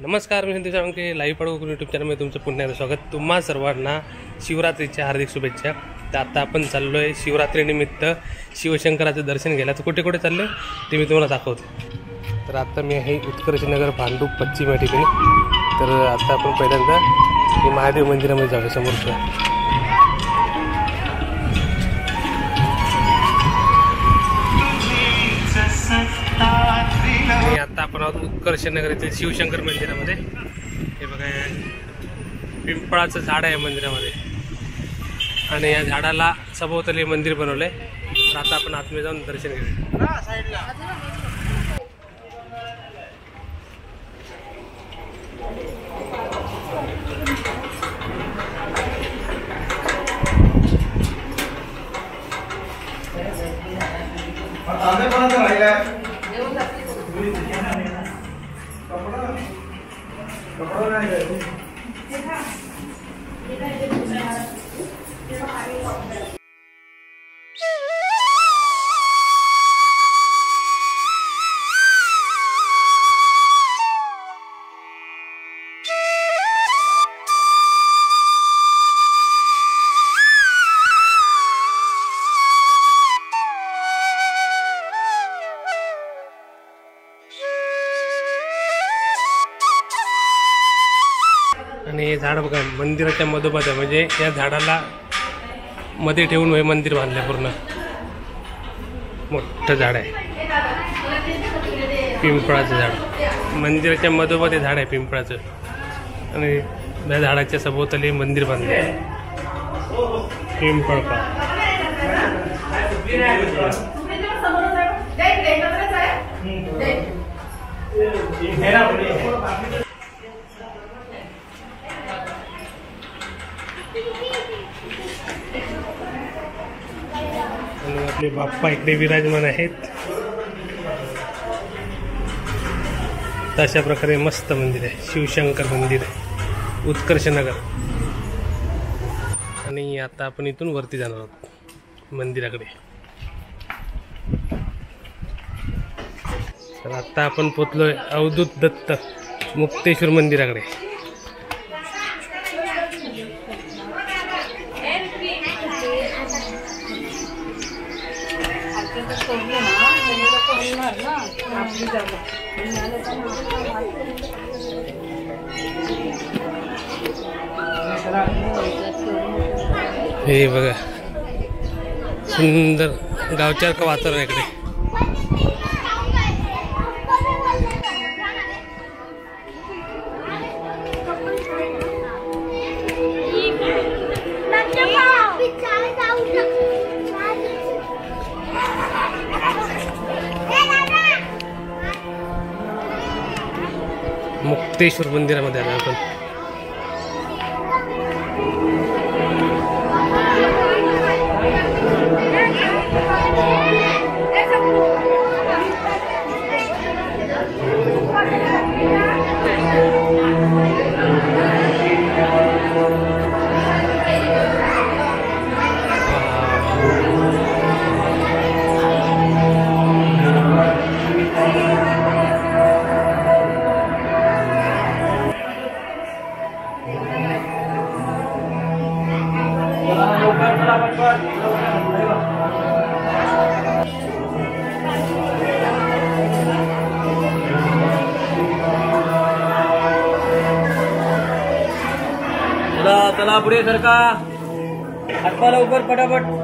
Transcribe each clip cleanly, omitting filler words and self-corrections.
नमस्कार, मी संदीप साळुंखे लाईव्ह पडू यूट्यूब चॅनलमध्ये तुमचं पुन्हा एकदा स्वागत। तुम्हा सर्वांना शिवरात्रीच्या हार्दिक शुभेच्छा। तर आता आपण चाललो आहे शिवरात्रीनिमित्त शिवशंकराचं दर्शन घ्यायला। तर कुठे कुठे चाललो ते मी तुम्हाला दाखवतो। तर आता मी आहे उत्कर्षनगर भांडूप पश्चिम या ठिकाणी। तर आता आपण पहिल्यांदा हे महादेव मंदिरामध्ये जाऊया समोरचं। आता आपण आहोत उत्कर्षनगर येथील शिवशंकर मंदिरामध्ये। हे बघा, पिंपळाचं झाड आहे मंदिरामध्ये आणि या झाडाला सभोवताली मंदिर बनवलंय। तर आता आपण आतमध्ये जाऊन दर्शन घेऊया। आणि हे झाड बघा मंदिराच्या मधोमध आहे, म्हणजे या झाडाला मध्ये ठेवून हे मंदिर बांधलंय। पूर्ण मोठं झाड आहे, पिंपळाचं झाड मंदिराच्या मधोमध झाड आहे पिंपळाचं। आणि या झाडाच्या सभोवताली मंदिर बांधले पिंपळ आणि आपले बाप्पा इकडे विराजमान आहेत। अशा प्रकारे मस्त मंदिर आहे, शिवशंकर मंदिर आहे उत्कर्षनगर। आणि आता आपण इथून वरती जाणार आहोत मंदिराकडे। तर आता आपण पोचलोय अवधूत दत्त मुक्तेश्वर मंदिराकडे। हे बघा सुंदर गावच्या वातावरण इकडे। मुक्तेश्वर मंदिरामध्ये आलो आपण। चला पुढे सरका, हातपाय लवकर पटापट।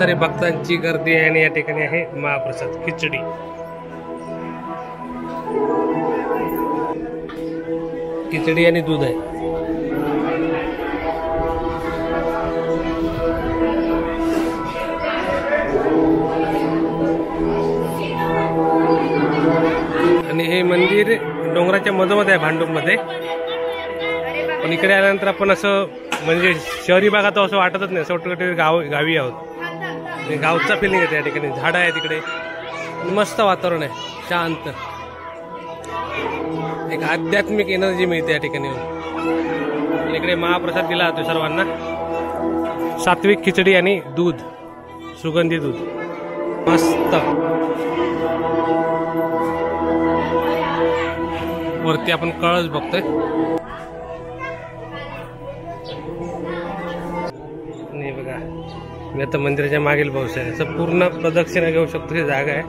सारी भक्तांची गर्दी आहे आणि या ठिकाणी आहे महाप्रसाद खिचडी. खिचडी आणि दूध आहे. आणि हे मंदिर डोंगराच्या मधोमध आहे भांडूपमध्ये. पण इकडे आल्यानंतर आपण असं म्हणजे शहरी भागात असं वाटतच नाही, असं वाटतं गावी आहोत. गावचा फिलिंग येते या ठिकाणी. झाडं आहे तिकडे, मस्त वातावरण आहे, शांत. एक आध्यात्मिक एनर्जी मिळते या ठिकाणी. इकडे महाप्रसाद दिला जातो सर्वांना. सात्विक खिचडी आणि दूध, सुगंधी दूध, मस्त. वरती आपण कळस बघतोय. नाही बघा, मी आता मंदिराच्या मागील पाऊस आहे. असं पूर्ण प्रदक्षिणा घेऊ शकतो ही जागा आहे.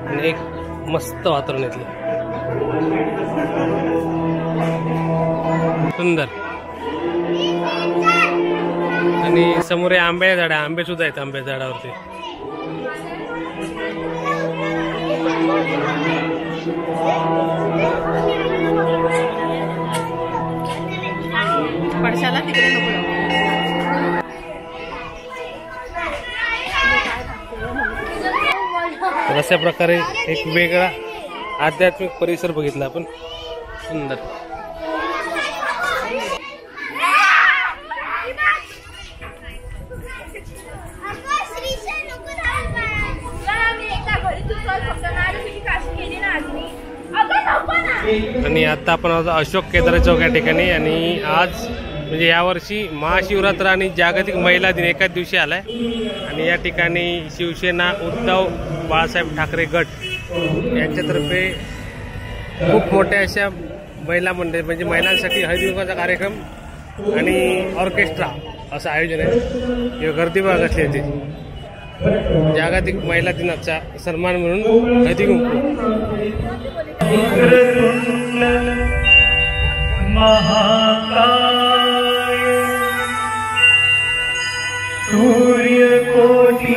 आणि एक मस्त वातावरण येतलं, सुंदर. आणि समोर आंब्याच्या झाड, आंबे सुद्धा आहेत आंब्याच्या झाडावरती. पडशाला तिकडे नको. अशा प्रकारे एक वेगळा आध्यात्मिक परिसर बघितला आपण. सुंदर. आणि आता आपण अशोक केदार चौक या ठिकाणी. आणि आज म्हणजे यावर्षी महाशिवरात्र आणि जागतिक महिला दिन एकाच दिवशी आलाय. आणि या ठिकाणी शिवसेना उद्धव बाळासाहेब ठाकरे गट यांच्यातर्फे खूप मोठ्या अशा महिला मंडळ म्हणजे महिलांसाठी हळदीकुंकवाचा कार्यक्रम आणि ऑर्केस्ट्रा असं आयोजन आहे. किंवा गर्दी बघा कसली होती. जागतिक महिला दिनाचा सन्मान म्हणून हळदीकुंकू. सूर्यकोटि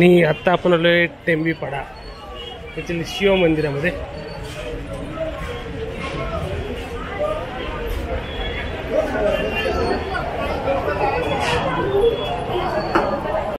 आणि आत्ता आपण आलोय टेंबीपाडा येथील शिव मंदिरामध्ये.